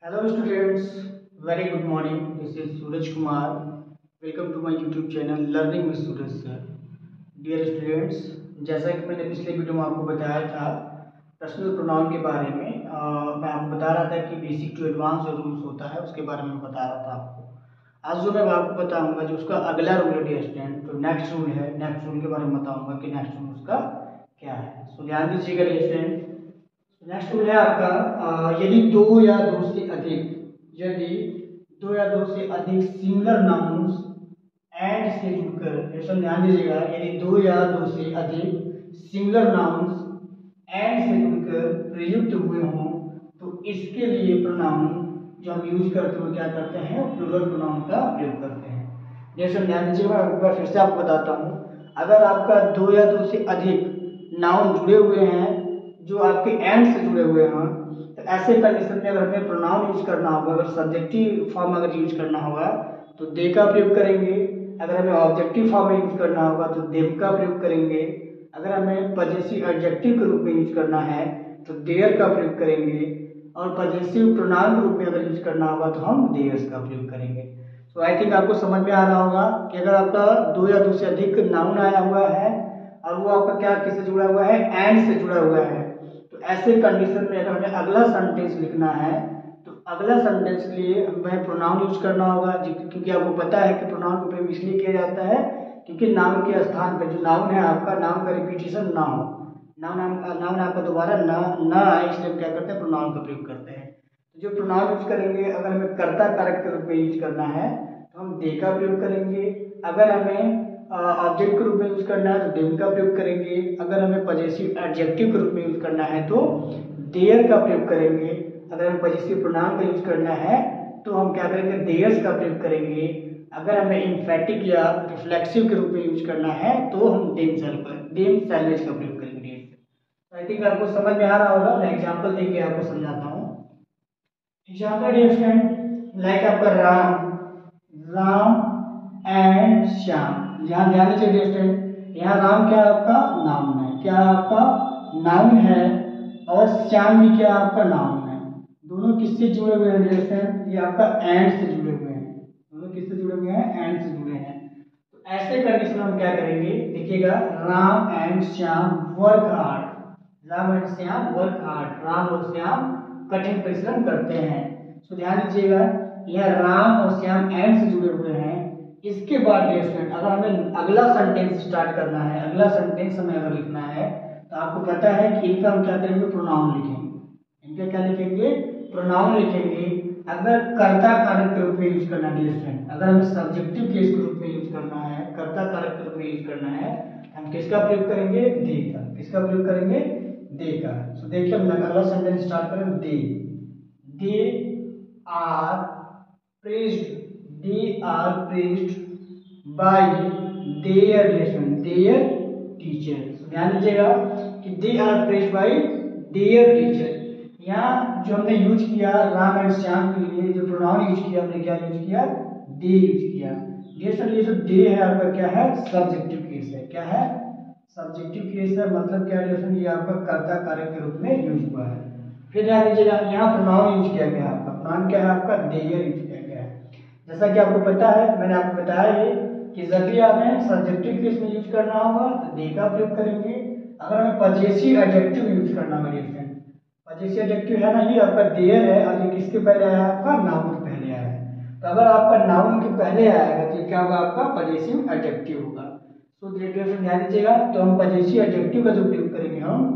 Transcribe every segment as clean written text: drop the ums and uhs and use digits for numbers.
Hello students, very good morning. This is Suraj Kumar. Welcome to my YouTube channel Learning with Suraj Sir. Dear students, जैसा कि मैंने पिछले video में आपको बताया था पर्सनल प्रोनाउन के बारे में, मैं आपको बता रहा था कि बेसिक टू एडवांस जो रूल्स होता है उसके बारे में बता रहा था आपको। आज जो मैं आपको बताऊंगा जो उसका अगला रूल है डियर स्टूडेंट, तो नेक्स्ट रूल है, नेक्स्ट रूल के बारे में बताऊंगा कि नेक्स्ट रूल उसका क्या है। सो ध्यान दीजिएगा डियर स्टूडेंट। नेक्स्ट रूल है आपका, यदि दो या दो से अधिक यदि दो या दो से अधिक सिंगुलर नाउन्स एंड से जुड़कर, ऐसा ध्यान दीजिएगा, यदि दो या दो से अधिक सिंगुलर नाउन्स एंड से जुड़कर प्रयुक्त हुए हों तो इसके लिए प्रोनाउन जो हम यूज करते हैं क्या करते हैं, प्लूरल प्रोनाउन का प्रयोग करते हैं। जैसे ध्यान दीजिएगा, एक बार फिर से आपको बताता हूँ। अगर आपका दो या दो से अधिक नाउन जुड़े हुए हैं जो आपके एंड से जुड़े हुए हैं, तो ऐसे कंडीशन में अगर हमें प्रोनाउन यूज करना होगा, अगर सब्जेक्टिव फॉर्म अगर यूज करना होगा तो दे का प्रयोग करेंगे। अगर हमें ऑब्जेक्टिव फॉर्म में यूज करना होगा तो देम का प्रयोग करेंगे। अगर हमें पजेसिव एडजेक्टिव के रूप में यूज करना है तो देयर का प्रयोग करेंगे। और पजेसिव प्रोनाउन के रूप में अगर यूज करना होगा तो हम देयर्स का प्रयोग करेंगे। तो आई थिंक आपको समझ में आ रहा होगा कि अगर आपका दो या दो से अधिक नाउन आया हुआ है और वो आपका क्या किससे जुड़ा हुआ है, एंड से जुड़ा हुआ है, तो ऐसे कंडीशन में अगर हमें अगला सेंटेंस लिखना है तो अगला सेंटेंस के लिए हमें प्रोनाउन यूज करना होगा, क्योंकि आपको पता है कि प्रोनाउन का प्रयोग इसलिए किया जाता है क्योंकि नाउन के स्थान पर जो नाउन है आपका, नाउन का रिपीटिशन ना हो, नाउन आपका दोबारा ना आए, इसलिए हम क्या करते हैं, प्रोनाउन का प्रयोग करते हैं। तो जो प्रोनाउन यूज करेंगे, अगर हमें कर्ता कारक के रूप में यूज करना है तो हम दे का प्रयोग करेंगे। अगर हमें ऑब्जेक्ट के रूप में यूज करना है तो देम का प्रयोग करेंगे। अगर हमें पजेसिव एडजेक्टिव के रूप में यूज करना है तो देयर का प्रयोग करेंगे। अगर हमें पजेसिव प्रोनाउन का यूज करना है तो हम क्या करेंगे, देयर्स का प्रयोग करेंगे। अगर हमें इम्फेटिक या रिफ्लेक्सिव के रूप में यूज करना है तो हम देम सैलवेज का प्रयोग करेंगे। आई थिंक आपको समझ में आ रहा होगा। मैं एग्जांपल देके आपको समझाता हूँ। एग्जांपल डियर फ्रेंड, लाइक आपका राम एंड श्याम। यहाँ ध्यान दीजिए डियर फ्रेंड, यहाँ राम क्या आपका नाउन है, क्या आपका नाउन है, और श्याम भी क्या आपका नाउन है। दोनों किससे जुड़े हुए हैं डियर फ्रेंड, ये आपका एंड से जुड़े हुए हैं। दोनों किससे जुड़े हुए हैं, एंड से जुड़े हैं। तो ऐसे कंडीशन में हम क्या करेंगे, देखिएगा, Ram and Shyam work hard. Ram and Shyam work hard, Ram और श्याम कठिन परिश्रम करते हैं। तो ध्यान दीजिएगा, यह राम और श्याम एंड से जुड़े हुए हैं। इसके बाद स्टूडेंट अगर हमें अगला सेंटेंस स्टार्ट करना है, अगला सेंटेंस हमें अगर लिखना है तो आपको पता है कि इनका हम क्या करेंगे, प्रोनाउन लिखेंगे। इनका क्या लिखेंगे, प्रोनाउन लिखेंगे। अगर कर्ता कारक के रूप में यूज करना है स्टूडेंट, अगर हमें सब्जेक्टिव केस के रूप में यूज करना है, कर्ता कारक के रूप में यूज करना है, हम किसका प्रयोग करेंगे, दे का। किसका प्रयोग करेंगे, दे का। तो देखिए हम अगला सेंटेंस स्टार्ट करें, they are praised, they are praised by their teacher। ध्यान दीजिएगा कि they are praised by their teacher। यहाँ जो हमने यूज किया राम एंड श्याम के लिए, जो प्रोनाउन यूज किया हमने, क्या यूज किया, दे यूज किया। ये जो दे है आपका क्या है, सब्जेक्टिव केस है। क्या है, सब्जेक्टिव केस है, मतलब क्या है, ये आपका कर्ता कारक के रूप में यूज हुआ है। फिर ध्यान दीजिएगा, यहाँ प्रोनाउन यूज किया गया, आपका प्रोनाउन क्या है, आपका देयर यूज किया गया है। जैसा कि आपको पता है, मैंने आपको बताया है कि जब भी हमें सब्जेक्टिव केस में यूज करना होगा तो दे का प्रयोग करेंगे। अगर हमें पजेसिव एडजेक्टिव यूज करना होगा, पजेसिव एडजेक्टिव है ना, ये आपका देयर है और ये किसके पहले आया है, आपका नाउन के पहले आया है। तो अगर आपका नाउन के पहले आएगा तो क्या होगा, आपका पजेसिव एडजेक्टिव होगा। तो ध्यान दीजिएगा, तो हम पजेसिव एडजेक्टिव का जो प्रयोग करेंगे, हम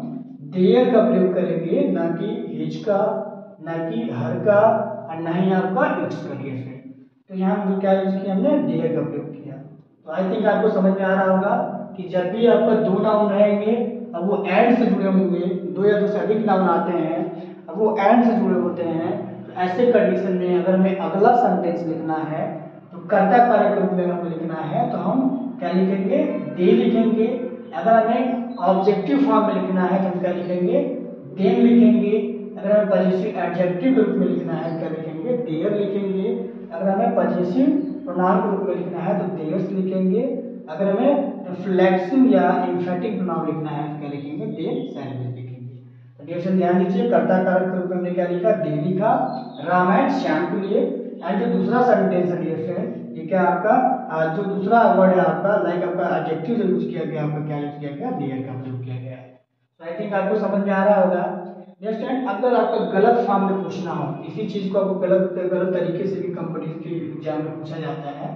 देयर का प्रयोग करेंगे, ना कि हिज का, ना कि हर का, और ना ही आपका इट्स का। तो यहाँ जो क्या यूज किया, हमने देयर का प्रयोग किया। तो आई थिंक आपको समझ में आ रहा होगा कि जब भी आपका दो नाउन रहेंगे अब वो एंड से जुड़े होंगे, दो या दो से अधिक नाउन आते हैं अब वो एंड से जुड़े होते हैं, तो ऐसे कंडीशन में अगर हमें अगला सेंटेंस लिखना है तो कर्ता कारक के रूप में हमें लिखना है तो हम क्या लिखेंगे, दे लिखेंगे। अगर हमें ऑब्जेक्टिव फॉर्म में लिखना है तो हम क्या लिखेंगे, देम लिखेंगे। अगर हमें पजेसिव एडजेक्टिव के रूप में लिखना है क्या लिखेंगे, देयर लिखेंगे। अगर हमें पजेसिव प्रोनाउन के रूप में लिखना है तो देयर्स लिखेंगे। अगर हमें रिफ्लेक्सिव या एम्फेटिक प्रोनाउन लिखना है तो क्या लिखेंगे, देयर सैलवेज लिखेंगे। तो डियर ध्यान दीजिए, कर्ता कारक के रूप में हमने क्या लिखा, दे लिखा राम एंड श्याम के लिए। एंड जो दूसरा सेंटेंस है डियर फ्रेंड, ठीक है आपका जो दूसरा वर्ड है आपका लाइक आपका एडजेक्टिव जो यूज किया गया, आपका क्या यूज किया गया, देयर का प्रयोग किया गया है। तो आई थिंक आपको समझ में आ रहा होगा। डियर फ्रेंड, अगर आपको गलत फॉर्म में पूछना हो, इसी चीज को आपको गलत गलत तरीके से भी कॉम्पिटिटिव एग्जाम में पूछा जाता है,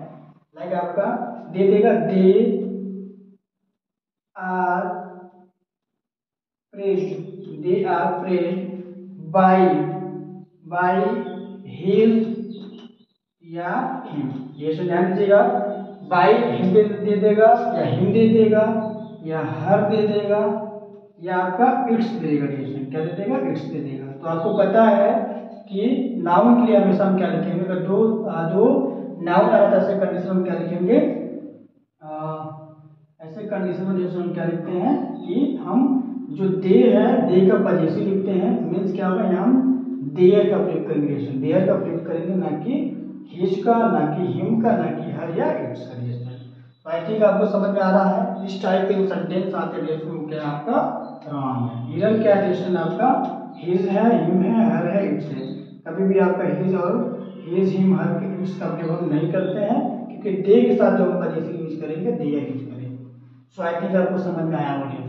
लाइक आपका दे देगा they are praised, they are praised by his या हिम। ये से ध्यान दीजिएगा, बाय हिम दे देगा या हिम दे देगा या हर दे देगा या आपका इट्स दे देगा। क्या दे देगा, इट्स दे देगा। तो आपको पता है कि नाउन के लिए हमेशा हम क्या लिखेंगे, अगर दो नाउन आ रहा था ऐसे कंडीशन हम क्या लिखेंगे, ऐसे कंडीशन में जैसे हम क्या लिखते हैं कि हम जो दे है, दे का पजेसिव लिखते हैं, मीन्स क्या होगा, यहाँ हम देयर का प्रयोग करेंगे, देयर का प्रयोग करेंगे, ना कि हिज का, ना कि हिम का, ना कि हर या इट्स का। तो आई थिंक आपको समझ में आ रहा है। इस टाइप के जो सेंटेंस आते हैं वो क्या आपका रॉन्ग है। हिरन क्या रिलेशन आपका हिज है, हिम है, हर है, इट्स है। कभी भी आपका हिज और हिज हिम हर के इट्स का प्रयोग हम नहीं करते हैं, क्योंकि दे के साथ जो हम पजेसिव यूज करेंगे, देयर यूज करेंगे। सो आई थिंक आपको समझ में आया होगा।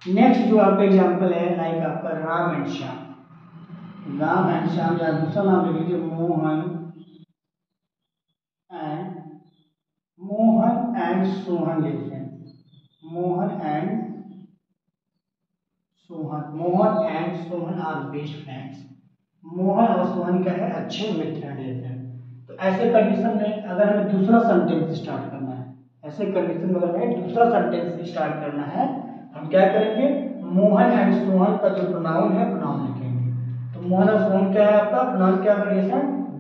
नेक्स्ट जो आपका एग्जांपल है लाइक आपका राम एंड श्याम। राम एंड श्याम या दूसरा नाम लिख लीजिए मोहन एंड सोहन लिखते हैं। Mohan and Sohan are best friends. Mohan और सोहन क्या है, अच्छे मित्र हैं। तो ऐसे कंडीशन में अगर हमें दूसरा सेंटेंस स्टार्ट करना है, ऐसे कंडीशन में अगर हमें दूसरा सेंटेंस स्टार्ट करना है, हम क्या करेंगे, मोहन एंड सोहन का जो प्रोनाउन है प्रोनाउन लिखेंगे। तो मोहन और सोहन क्या है आपका प्रोनाउन, क्या होगा,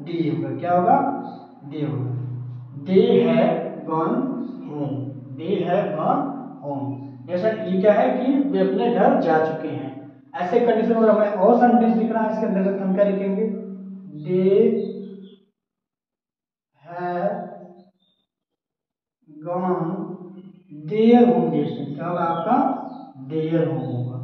दे होगा। क्या होगा, दे होगा। They have gone home, they have gone home. जैसा ये क्या है कि वे अपने घर जा चुके हैं। ऐसे कंडीशन में हमें और सेंटेंस लिखना है, इसके अंतर्गत हम क्या लिखेंगे, they have gone their home. क्या होगा आपका, देयर होम होगा।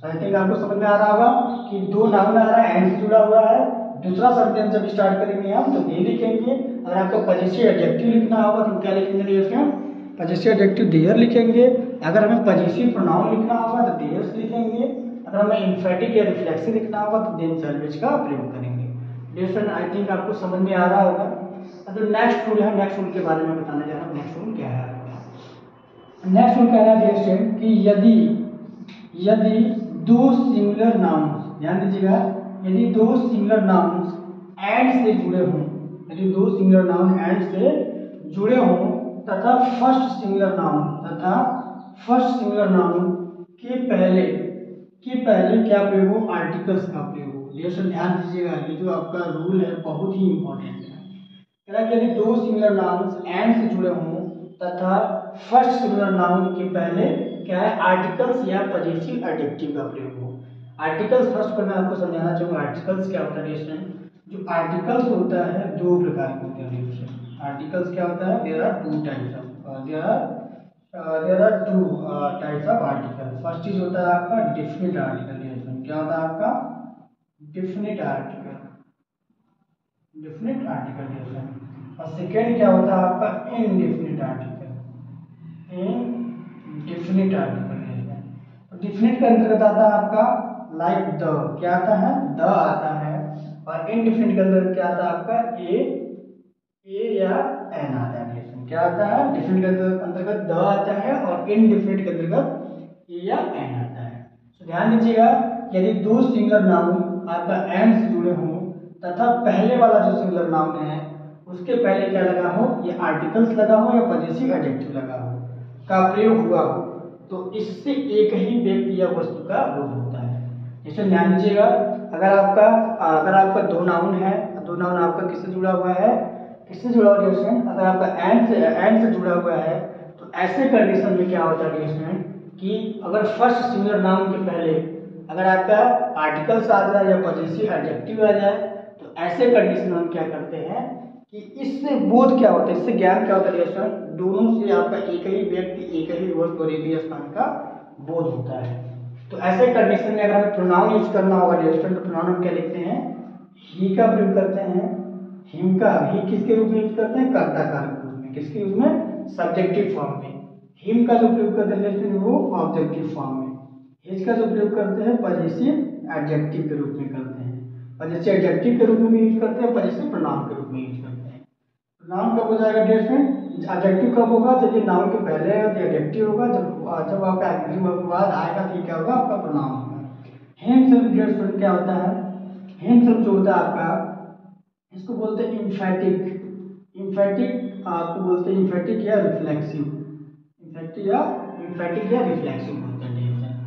आई थिंक आपको समझ में आ रहा होगा कि दो नाउन आ रहा है, एंड से जुड़ा हुआ है। दूसरा सेंटेंस जब स्टार्ट करेंगे हम तो दे लिखेंगे। अगर आपको पजेसिव एडजेक्टिव लिखना होगा तो क्या लिखेंगे, पजेसिव एडजेक्टिव देयर लिखेंगे। अगर हमें पजेसिव प्रोनाउन लिखना होगा तो देयर्स लिखेंगे। अगर हमें इम्फेटिक या रिफ्लेक्सिव लिखना होगा तो देन सैलवेज का प्रयोग करेंगे। डियर फ्रेंड, आई थिंक आपको समझ में आ रहा होगा। तो नेक्स्ट रूल है, नेक्स्ट रूल के बारे में बताना चाह रहा हूँ। नेक्स्ट रूल क्या है, नेक्स्ट रूल कह रहा है डियर फ्रेंड कि यदि दो सिमिलर नाउन्स, ध्यान दीजिएगा, यदि दो सिमिलर नाउन्स एंड से जुड़े हों, यदि दो सिमिलर नाउन एंड से जुड़े हों तथा फर्स्ट सिमिलर नाउन के पहले क्या प्रयोग हो, आर्टिकल्स का प्रयोग हो। ये ध्यान दीजिएगा, ये जो आपका रूल है बहुत ही इंपॉर्टेंट है। कह रहा है कि यदि दो सिमिलर नाउन्स एंड से जुड़े हों तथा फर्स्ट सिमिलर नाउन के पहले क्या है, आर्टिकल्स या पजेसिव एडजेक्टिव का प्रयोग हो। आर्टिकल्स फर्स्ट पर मैं आपको समझाना चाहूँगा। आर्टिकल्स क्या होता है, जो आर्टिकल्स होता है दो प्रकार के होते हैं। आर्टिकल्स क्या होता है, there are two types of article. First चीज होता है आपका डिफिनिट आर्टिकल। क्या होता है आपका, डिफिनिट आर्टिकल। और सेकेंड क्या होता है आपका, इनडिफिनिट आर्टिकल। तो डिफिनिट के अंतर्गत आता है आपका लाइक द, क्या आता है, द आता है। और इनडिफिनिट के अंदर क्या आता है आपका, ए या एन आता है। क्या आता है, डिफिनिट के अंतर्गत द आता है और इनडिफिनिट के अंतर्गत ए या एन आता है। तो ध्यान दीजिएगा, यदि दो सिंगुलर नाउन आपका एंड से जुड़े हों तथा पहले वाला जो सिंगुलर नाउन है उसके पहले क्या लगा हो, ये आर्टिकल्स लगा हो या पजेसिव एडजेक्टिव लगा हो का प्रयोग हुआ हो, तो इससे एक ही व्यक्ति या वस्तु का बोध होता है। जैसे ध्यान दीजिएगा, अगर आपका दो नाउन है, दो नाउन आपका किससे जुड़ा हुआ है, अगर आपका एंड से जुड़ा हुआ है तो ऐसे कंडीशन में क्या होता है कि अगर फर्स्ट सिंगुलर नाउन के पहले अगर आपका आर्टिकल्स आ जाए या पजेसिव एडजेक्टिव आ जाए तो ऐसे कंडीशन में हम क्या करते हैं कि इससे बोध क्या होता है, इससे ज्ञान क्या होता है, दोनों से आपका एक ही व्यक्ति, एक ही वस्तु और एक ही स्थान का बोध होता है। तो ऐसे कंडीशन में अगर हमें प्रोनाउन यूज करना होगा डियर स्टूडेंट, तो प्रोनाउन हम क्या लिखते हैं, ही का प्रयोग करते हैं। हिम का ही किसके रूप में यूज करते हैं, कर्ता कारक के रूप में। किसके यूज में, सब्जेक्टिव फॉर्म में। हिम का जो प्रयोग करते हैं वो ऑब्जेक्टिव फॉर्म में। हिज का जो प्रयोग करते हैं पजेसिव एडजेक्टिव के रूप में करते हैं। पजेसिव एडजेक्टिव के रूप में भी यूज करते हैं, पजेसिव प्रोनाउन के रूप में यूज करते हैं। प्रोनाउन कब हो जाएगा डियर स्टूडेंट, एडजेक्टिव कब होगा, जब ये नाउन के पहले आएगा तो एडजेक्टिव होगा, जब आपका एडजेक्टिव के बाद आएगा तो क्या होगा, आपका प्रोनाउन होगा। हिमसेल्फ डियर स्टूडेंट क्या होता है, हिमसेल्फ जो होता है आपका, इसको बोलते हैं इम्फेटिक। इम्फेटिक आपको बोलते हैं इम्फेटिक या रिफ्लेक्सिव, इम्फेटिक या रिफ्लेक्सिव बोलते हैं डियर स्टूडेंट,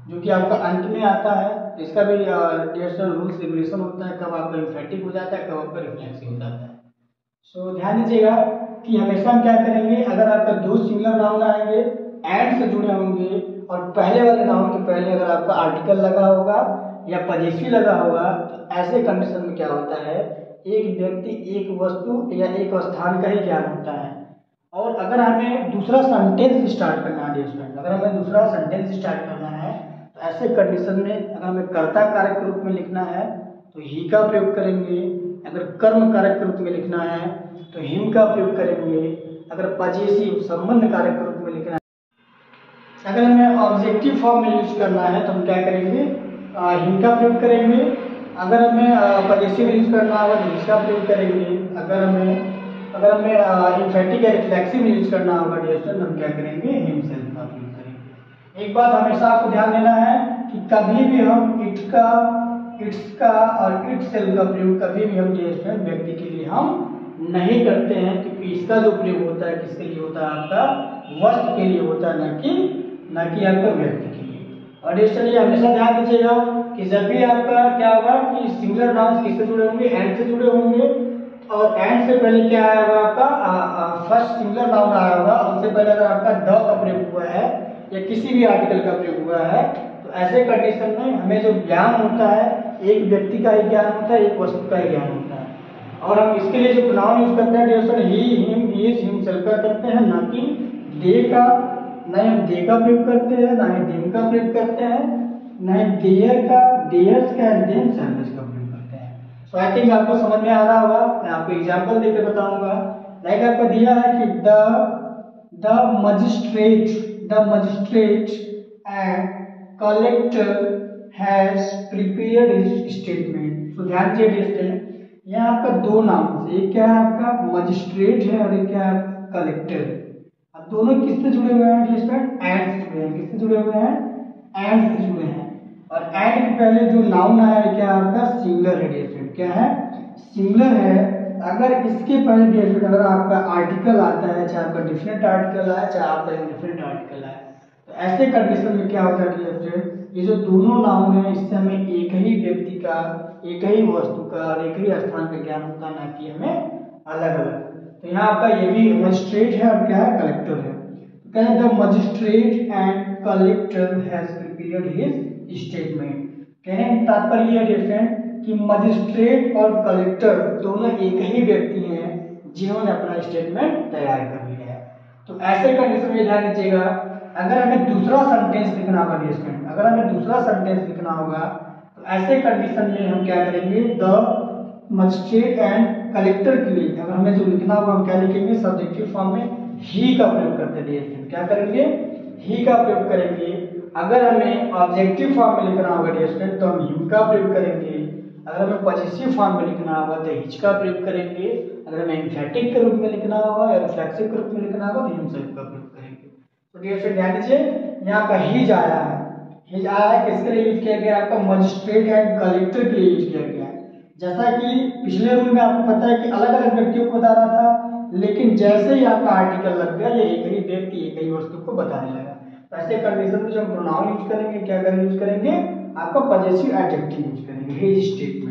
जो कि आपका अंत में आता है। तो इसका भी डियर स्टूडेंट रूल्स रेगुलेशन होता है, कब आपका इम्फेटिक हो जाता है, कब आपका रिफ्लेक्सिव हो जाता है। सो ध्यान दीजिएगा कि हमेशा हम क्या करेंगे, अगर आपका दो सिंगुलर नाउन आएंगे एंड से जुड़े होंगे और पहले वाले नाउन के पहले अगर आपका आर्टिकल लगा होगा या पजेसिव लगा होगा, तो ऐसे कंडीशन में क्या होता है, एक व्यक्ति, एक वस्तु या एक स्थान का ही ज्ञान होता है। और अगर हमें दूसरा सेंटेंस स्टार्ट करना है डियर स्टूडेंट, अगर हमें दूसरा सेंटेंस स्टार्ट करना है, तो ऐसे कंडीशन में अगर हमें कर्ता कारक के रूप में लिखना है तो ही का प्रयोग करेंगे। अगर कर्म कारक के रूप में लिखना है तो हिम का प्रयोग करेंगे। अगर पजेसिव संबंध कारक के रूप में लिखना है, अगर हमें ऑब्जेक्टिव फॉर्म में यूज करना है तो हम क्या करेंगे, हिम का प्रयोग करेंगे। अगर हमें पजेसिव यूज करना होगा तो हिज का प्रयोग करेंगे। अगर हमें इम्फेटिक या रिफ्लेक्सिव यूज करना होगा डियर स्टूडेंट, हम क्या करेंगे, हिमसेल्फ का प्रयोग करेंगे। एक बात हमेशा आपको ध्यान देना है कि कभी भी हम इट का, इट्स का और इटसेल्फ का प्रयोग कभी भी हम डियर स्टूडेंट व्यक्ति के लिए हम नहीं करते हैं, क्योंकि इसका जो प्रयोग होता है किसके लिए होता है, आपका वस्तु के लिए होता है, न कि आपका व्यक्ति के लिए। और डियर स्टूडेंट हमेशा ध्यान दीजिएगा कि जब भी आपका क्या होगा कि सिंगुलर नाउन्स किससे जुड़े होंगे, एंड से जुड़े होंगे। और एंड से पहले क्या आया होगा, आपका फर्स्ट सिंगुलर नाउन आया होगा, उससे पहले अगर आपका द का प्रयोग हुआ है या किसी भी आर्टिकल का प्रयोग हुआ है, तो ऐसे कंडीशन में हमें जो ज्ञान होता है, एक व्यक्ति का ही ज्ञान होता है, एक वस्तु का ही ज्ञान होता है। और हम इसके लिए जो प्रोनाउन यूज करते हैं डियर स्टूडेंट, ही, हिम, हिज, हिमसेल्फ का करते हैं, ना कि दे का। ना हम दे का प्रयोग करते हैं, ना ही देम का प्रयोग करते हैं, ना ही देयर का, देयर्स का, देम सेल्फ का प्रयोग करते हैं। सो आई थिंक आपको समझ में आ रहा होगा। मैं आपको एग्जांपल देकर बताऊंगा। लाइक आपको दिया है कि the magistrate and collector has prepared his statement. तो ध्यान दीजिए डियर स्टूडेंट, यहाँ आपका दो नाम से, एक क्या है आपका मजिस्ट्रेट है और एक क्या है कलेक्टर। अब दोनों किससे जुड़े हुए हैं डियर स्टूडेंट, एंड से जुड़े हैं। किससे जुड़े हुए हैं, एंड से जुड़े हैं। और एंड के पहले जो नाउन आया है क्या आपका सिंगुलर है डियर स्टूडेंट, क्या है, सिंगुलर है। अगर इसके पहले डियर स्टूडेंट अगर आपका आर्टिकल आता है, चाहे आपका डिफरेंट आर्टिकल आए चाहे आपका डिफरेंट आर्टिकल आए, तो ऐसे कंडीशन में क्या होता है डियर स्टूडेंट, ये जो दोनों नाउन है इससे हमें एक ही व्यक्ति का, एक ही वस्तु का और एक ही स्थान का ज्ञान होता है, ना कि हमें अलग अलग। तो यहाँ आपका ये भी मजिस्ट्रेट है और क्या है, कलेक्टर है। तो कहते हैं the magistrate and collector has prepared his statement. कहने का तात्पर्य है डियर फ्रेंड कि मजिस्ट्रेट और कलेक्टर दोनों एक ही व्यक्ति हैं जिन्होंने अपना स्टेटमेंट तैयार कर लिया है। तो ऐसे कंडीशन में ध्यान दीजिएगा, अगर हमें दूसरा सेंटेंस लिखना होगा डियर फ्रेंड, अगर हमें दूसरा सेंटेंस लिखना होगा तो ऐसे कंडीशन में हम क्या करेंगे, द मजिस्ट्रेट एंड कलेक्टर के लिए अगर हमें जो लिखना होगा हम क्या लिखेंगे, सब्जेक्टिव फॉर्म में ही का प्रयोग करते हैं। क्या करेंगे, ही का प्रयोग करेंगे। अगर हमें ऑब्जेक्टिव फॉर्म में लिखना होगा डियर स्टूडेंट तो हम हिम का प्रयोग करेंगे। अगर हमें पजेसिव फॉर्म में लिखना होगा तो हिज का प्रयोग करेंगे। अगर हमें एम्फेटिक के रूप में लिखना होगा या रिफ्लेक्सिव के रूप में लिखना होगा तो हिमसेल्फ का प्रयोग करेंगे। तो डियर स्टूडेंट ध्यान दीजिए, यहाँ का हिज आया है, हिज आया है किसके लिए यूज किया गया, आपका मजिस्ट्रेट एंड कलेक्टर के लिए यूज किया गया है। जैसा कि पिछले रूल में आपको पता है कि अलग अलग व्यक्तियों को बता रहा था, लेकिन जैसे ही आपका आर्टिकल लग गया ये एक ही व्यक्ति एक ही वस्तु को बताने लगा। तो ऐसे कंडीशन में जब हम प्रोनाउन यूज करेंगे, क्या करेंगे, यूज करेंगे आपका पजेसिव एडजेक्टिव यूज करेंगे, his statement.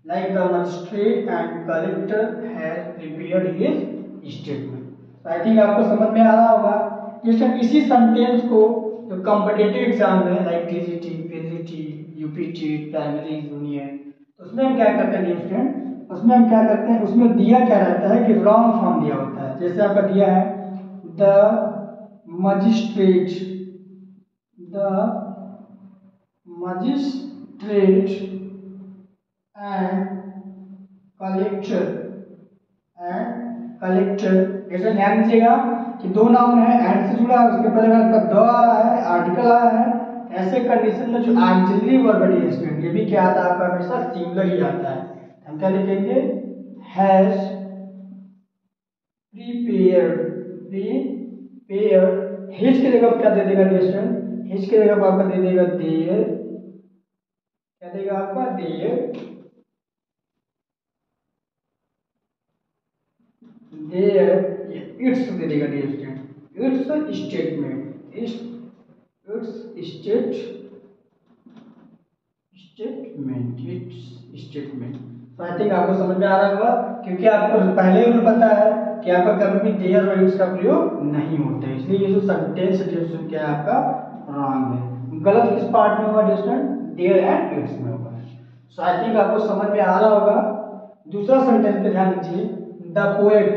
Like the magistrate and collector has prepared his statement. I think आपको समझ में आ रहा होगा। इसी सेंटेंस को जो कॉम्पिटिटिव एग्जाम में like TGT, PGT, UPT, primary, junior, तो उसमें हम क्या करते हैं स्टूडेंट, उसमें हम क्या करते हैं, उसमें दिया क्या रहता है कि रॉन्ग फॉर्म दिया होता है। जैसे आपका दिया है the magistrate magistrate and collector जैसे ध्यान दीजिएगा कि दो नाउन है, एंड से जुड़ा है, उसके पहले आपका द आ रहा है, आर्टिकल आया है। ऐसे कंडीशन में जो ऑक्सिलरी वर्ब है स्टूडेंट, ये भी क्या आता है आपका हमेशा सिंगुलर ही आता है। हम क्या लिखेंगे, हैज प्रीपेयर्ड। हिज की जगह क्या दे देगा स्टूडेंट, हिज की जगह आपका दे देगा देयर, क्या देगा आपका देयर, इट्स दे देगा student, it's statement, it's statement. तो आई थिंक आपको समझ में आ रहा होगा, क्योंकि आपको पहले ही पता है कि आपका कभी भी देयर और इट्स का प्रयोग नहीं होता है, इसलिए ये जो सेंटेंस डिस्ट्रीब्यूशन क्या है आपका रॉन्ग है। गलत किस पार्ट में होगा स्टूडेंट, देयर एंड इट्स में होगा। सो आई थिंक आपको समझ में आ रहा होगा। दूसरा सेंटेंस पे ध्यान दीजिए, the poet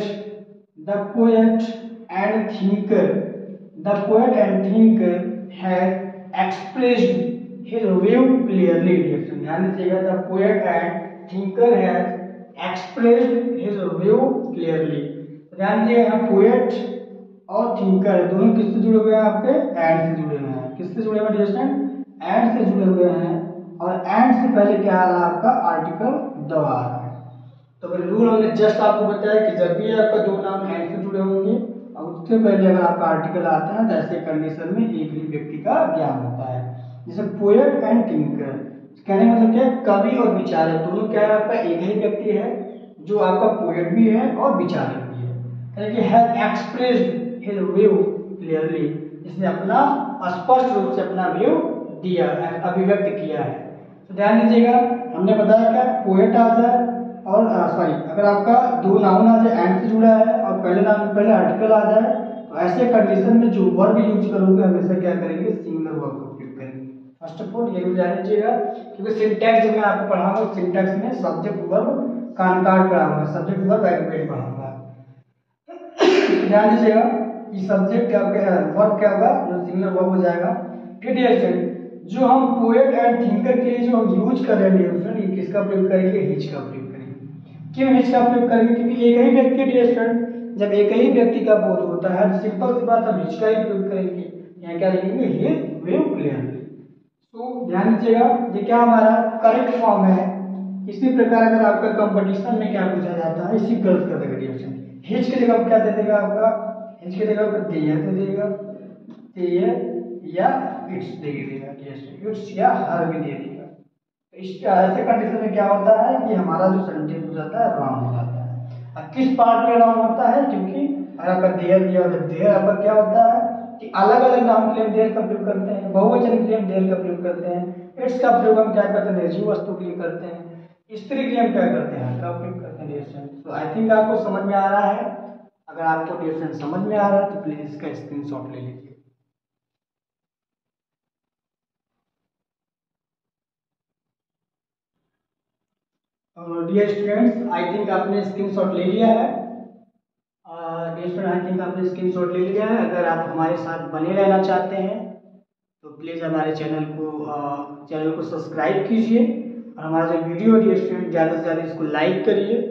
and thinker, the poet and thinker had expressed his view clearly। ध्यान दीजिएगा, the poet and thinker has expressed his view clearly। ध्यान दीजिएगा यहाँ पोएट और थिंकर दोनों किससे जुड़े हुए हैं, आपके एंड से जुड़े हुए हैं। किससे जुड़े हुए हैं स्टूडेंट, एंड से जुड़े हुए हैं, और एंड से पहले क्या आ रहा है आपका आर्टिकल द आ रहा है। तो फिर रूल हमने जस्ट आपको बताया कि जब भी आपका दो नाम एंड से जुड़े होंगे और उससे पहले अगर आपका आर्टिकल आता है तो ऐसे कंडीशन में एक ही व्यक्ति का ज्ञान होता है। जैसे पोएट एंड थिंकर, कहने का मतलब क्या है, कवि और विचारक दोनों क्या है, आपका एक ही व्यक्ति है जो आपका पोएट भी है और विचारक भी है। यानी कि have expressed his view clearly, इसने अपना स्पष्ट रूप से अपना व्यू दिया, अभिव्यक्त किया है। तो ध्यान दीजिएगा, हमने बताया क्या, पोएट आ जाए और सॉरी अगर आपका दो नाउन आ जाए एंड से जुड़ा है और पहले नाउन पहले आर्टिकल आ जाए, तो ऐसे कंडीशन में जो वर्ब यूज करोगे हमेशा क्या करेंगे, सिंगुलर वर्ब का उपयोग करेंगे। फर्स्ट ऑफ ऑल ये भी जान लीजिएगा, क्योंकि सिंटैक्स जब मैं आपको पढ़ाऊंगा सिंटैक्स में सब्जेक्ट वर्ब कॉन्कार्ड पढ़ाऊंगा, सब्जेक्ट वर्ब एग्रीगेट पढ़ाऊंगा। ध्यान दीजिएगा कि सब्जेक्ट क्या वर्ब क्या होगा, जो सिंगुलर वर्ब हो जाएगा। फिर जो हम पोएट एंड थिंकर के लिए जो हम यूज कर रहे हैं ये किसका प्रयोग करेंगे, हिज का प्रयोग करेंगे। क्यों हिज का प्रयोग करेंगे, क्योंकि एक ही व्यक्ति डियर जब एक ही व्यक्ति का बोध होता है तो सिंपल सी बात हम हिज का ही प्रयोग करेंगे। यहाँ क्या लिखेंगे, हिज व्यू क्लियरली। तो ध्यान दीजिएगा ये क्या हमारा करेक्ट फॉर्म है। इसी प्रकार अगर आपका कंपटीशन में क्या पूछा जाता है, इसी गलत कर देगा डियर। हिज की जगह क्या दे देगा आपका, हिज की जगह पर देयर दे देगा, देयर या इट्स दे देगा, इट्स या हर भी दे देगा। इस ऐसे कंडीशन में क्या होता है कि हमारा जो सेंटेंस हो जाता है रॉन्ग हो जाता है। अब किस पार्ट में रॉन्ग होता है, क्योंकि अगर आपका देयर दिया होता है, देयर आपका क्या होता है कि अलग अलग नाउन के लिए देयर का प्रयोग करते हैं, बहुवचन के लिए देयर का प्रयोग करते हैं, इट्स का प्रयोग हम क्या करते हैं, निर्जीव वस्तु के लिए करते हैं, स्त्री के लिए हम क्या करते हैं, हर का प्रयोग करते हैं डियर। तो आई थिंक आपको समझ में आ रहा है। अगर आपको डियर समझ में आ रहा है तो प्लीज इसका स्क्रीनशॉट ले लीजिए। डियर स्टूडेंट्स आई थिंक आपने स्क्रीनशॉट ले लिया है। डियर स्टूडेंट आई थिंक आपने स्क्रीनशॉट ले लिया है। अगर आप हमारे साथ बने रहना चाहते हैं तो प्लीज़ हमारे चैनल को सब्सक्राइब कीजिए और हमारा जो वीडियो है डियर स्टूडेंट ज़्यादा से ज़्यादा इसको लाइक करिए।